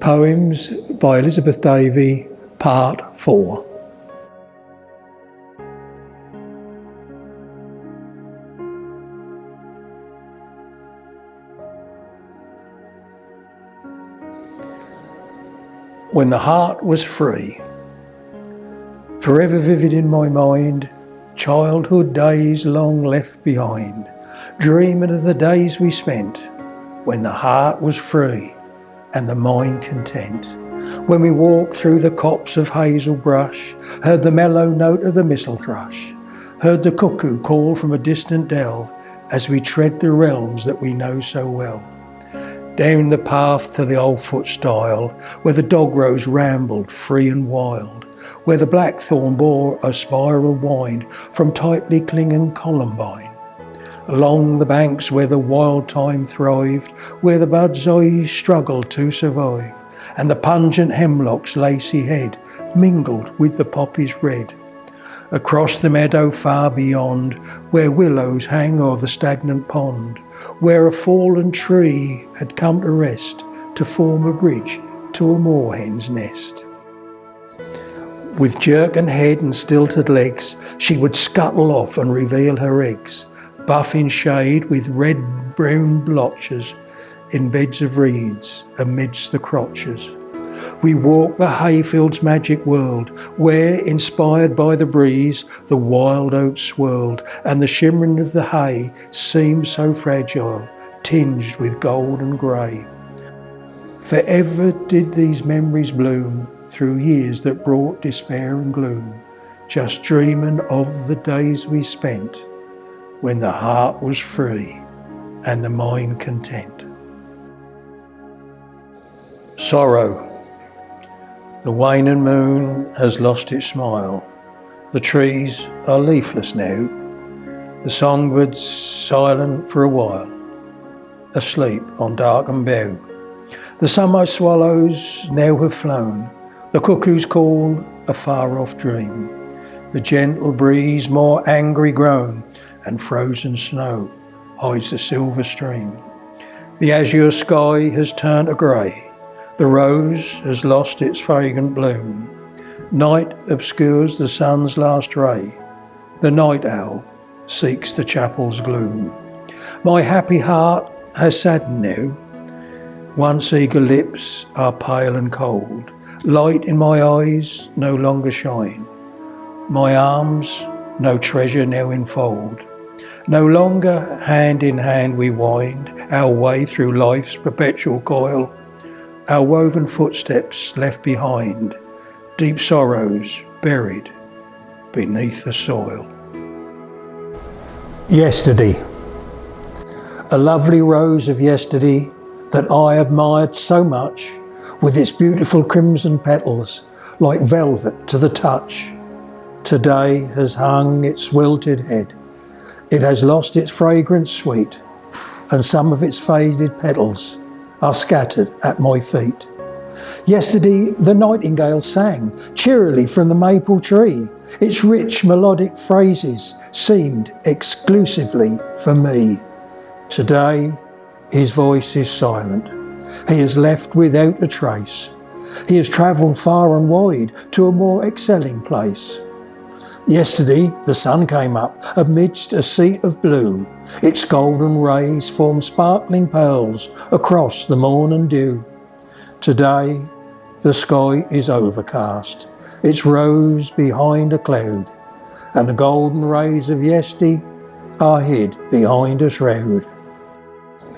Poems by Elizabeth Davey, Part 4. When the heart was free. Forever vivid in my mind, childhood days long left behind, dreaming of the days we spent when the heart was free and the mind content. When we walked through the copse of hazel brush, heard the mellow note of the mistle thrush, heard the cuckoo call from a distant dell, as we tread the realms that we know so well. Down the path to the old foot stile, where the dog rose rambled free and wild, where the blackthorn bore a spiral wind from tightly clinging columbine. Along the banks where the wild thyme thrived, where the bud's eyes struggled to survive, and the pungent hemlock's lacy head mingled with the poppy's red. Across the meadow far beyond, where willows hang o'er the stagnant pond, where a fallen tree had come to rest to form a bridge to a moorhen's nest. With jerking head and stilted legs, she would scuttle off and reveal her eggs, buff in shade with red-brown blotches in beds of reeds amidst the crotches. We walk the hayfield's magic world, where, inspired by the breeze, the wild oats swirled, and the shimmering of the hay seemed so fragile, tinged with gold and grey. Forever did these memories bloom through years that brought despair and gloom, just dreaming of the days we spent when the heart was free and the mind content. Sorrow. The waning moon has lost its smile. The trees are leafless now. The songbirds silent for a while, asleep on darkened bough. The summer swallows now have flown. The cuckoo's call a far-off dream. The gentle breeze more angry grown, and frozen snow hides the silver stream. The azure sky has turned to grey. The rose has lost its fragrant bloom. Night obscures the sun's last ray. The night owl seeks the chapel's gloom. My happy heart has saddened now. Once eager lips are pale and cold. Light in my eyes no longer shine. My arms no treasure now enfold. No longer hand in hand we wind our way through life's perpetual coil, our woven footsteps left behind, deep sorrows buried beneath the soil. Yesterday. A lovely rose of yesterday that I admired so much, with its beautiful crimson petals like velvet to the touch, today has hung its wilted head. It has lost its fragrance sweet, and some of its faded petals are scattered at my feet. Yesterday the nightingale sang cheerily from the maple tree. Its rich melodic phrases seemed exclusively for me. Today his voice is silent. He is left without a trace. He has travelled far and wide to a more excelling place. Yesterday the sun came up amidst a sea of blue. Its golden rays formed sparkling pearls across the morning dew. Today the sky is overcast. Its rose behind a cloud, and the golden rays of yesterday are hid behind a shroud.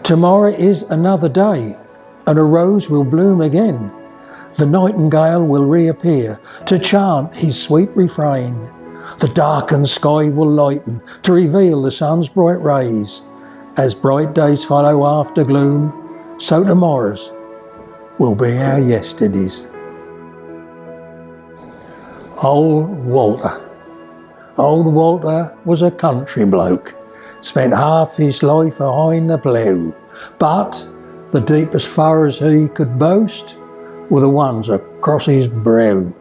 Tomorrow is another day, and a rose will bloom again. The nightingale will reappear to chant his sweet refrain. The darkened sky will lighten to reveal the sun's bright rays. As bright days follow after gloom, so tomorrows will be our yesterdays. Owd Walter. Owd Walter was a country bloke, spent half his life behind the plough, but the deepest furrows he could boast were the ones across his brow.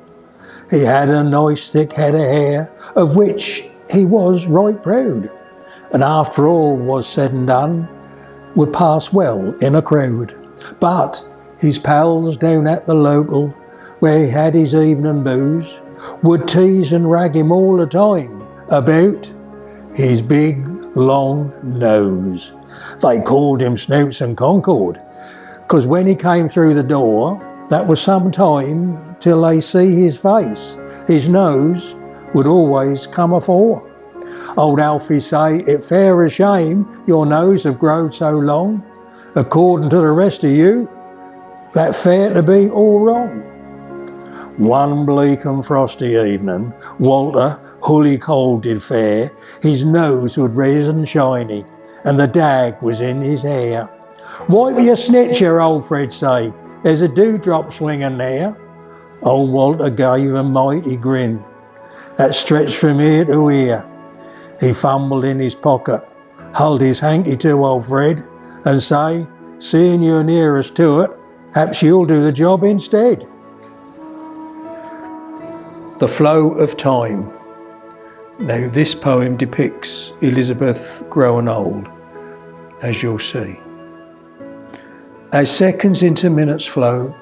He had a nice thick head of hair, of which he was right proud, and after all was said and done, would pass well in a crowd. But His pals down at the local, where he had his evening booze, would tease and rag him all the time about his big, long nose. They called him Snoots and Concord, 'cause when he came through the door, that was some time till they see his face. His nose would always come afore. Old Alfie say, "It fair a shame your nose have growed so long. According to the rest of you, that fair to be all wrong." One bleak and frosty evening, Walter, hully cold did fare. His nose would red and shiny, and the dag was in his hair. "Wipe your snitcher," old Fred say, "there's a dewdrop swinging there." Old Walter gave a mighty grin that stretched from ear to ear. He fumbled in his pocket, held his hanky to old Fred, and say, "Seeing you're nearest to it, perhaps you'll do the job instead." The flow of time. Now this poem depicts Elizabeth growing old, as you'll see. As seconds into minutes flow,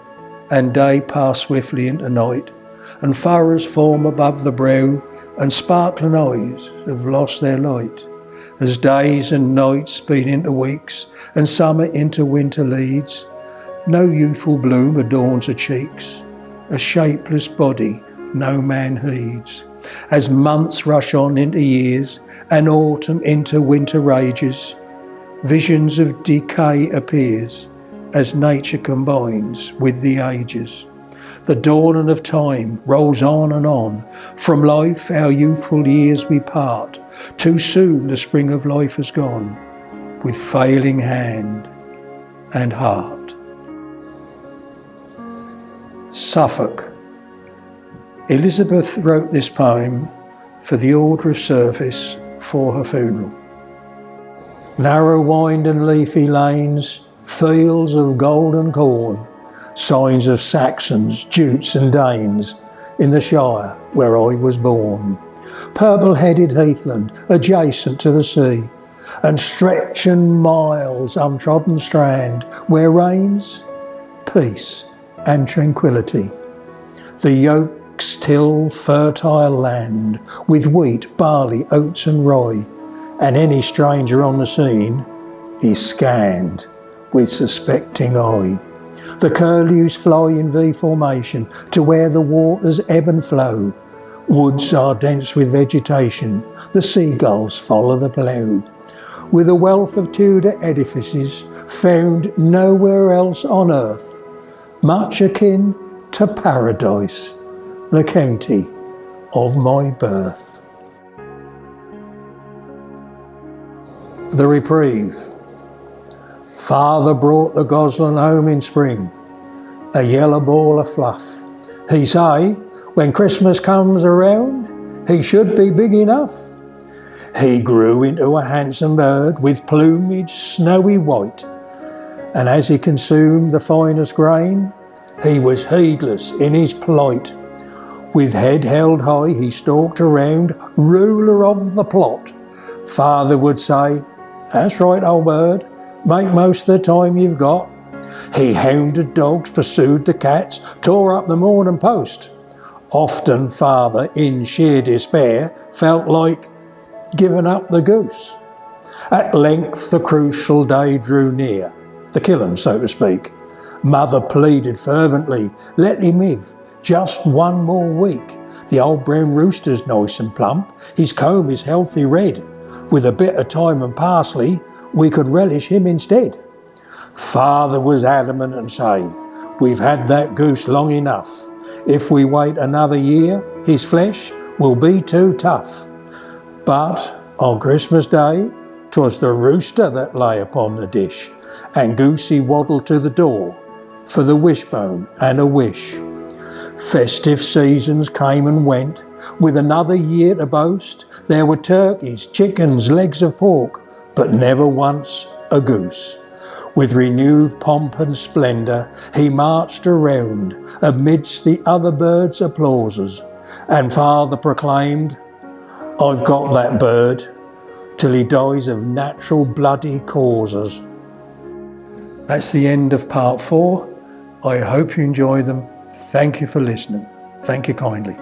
and day pass swiftly into night, and furrows form above the brow, and sparkling eyes have lost their light, as days and nights speed into weeks, and summer into winter leads, no youthful bloom adorns her cheeks, a shapeless body no man heeds. As months rush on into years, and autumn into winter rages, visions of decay appears, as nature combines with the ages. The dawning of time rolls on and on, from life our youthful years we part, too soon the spring of life has gone, with failing hand and heart. Suffolk. Elizabeth wrote this poem for the order of service for her funeral. Narrow winding leafy lanes, fields of golden corn, signs of Saxons, Jutes and Danes in the Shire where I was born. Purple-headed heathland adjacent to the sea, and stretching miles untrodden strand where reigns peace and tranquility. The yoke-still fertile land with wheat, barley, oats and rye, and any stranger on the scene is scanned with suspecting eye. The curlews fly in V formation to where the waters ebb and flow. Woods are dense with vegetation, the seagulls follow the plough. With a wealth of Tudor edifices found nowhere else on earth, much akin to paradise, the county of my birth. The Reprieve. Father brought the gosling home in spring, a yellow ball of fluff. He say, when Christmas comes around, he should be big enough. He grew into a handsome bird with plumage snowy white, and as he consumed the finest grain, he was heedless in his plight. With head held high he stalked around, ruler of the plot. Father would say, "That's right, old bird, make most of the time you've got." He hounded dogs, pursued the cats, tore up the Morning Post. Often father, in sheer despair, felt like giving up the goose. At length the crucial day drew near, the killing, so to speak. Mother pleaded fervently, let him live just one more week. The old brown rooster's nice and plump, his comb is healthy red. With a bit of thyme and parsley, we could relish him instead. Father was adamant and say, we've had that goose long enough. If we wait another year, his flesh will be too tough. But on Christmas Day, 'twas the rooster that lay upon the dish, and Goosey waddled to the door for the wishbone and a wish. Festive seasons came and went, with another year to boast. There were turkeys, chickens, legs of pork, but never once a goose. With renewed pomp and splendour he marched around amidst the other birds' applauses, and father proclaimed, I've got that bird, till he dies of natural bloody causes. That's the end of part 4. I hope you enjoy them. Thank you for listening. Thank you kindly.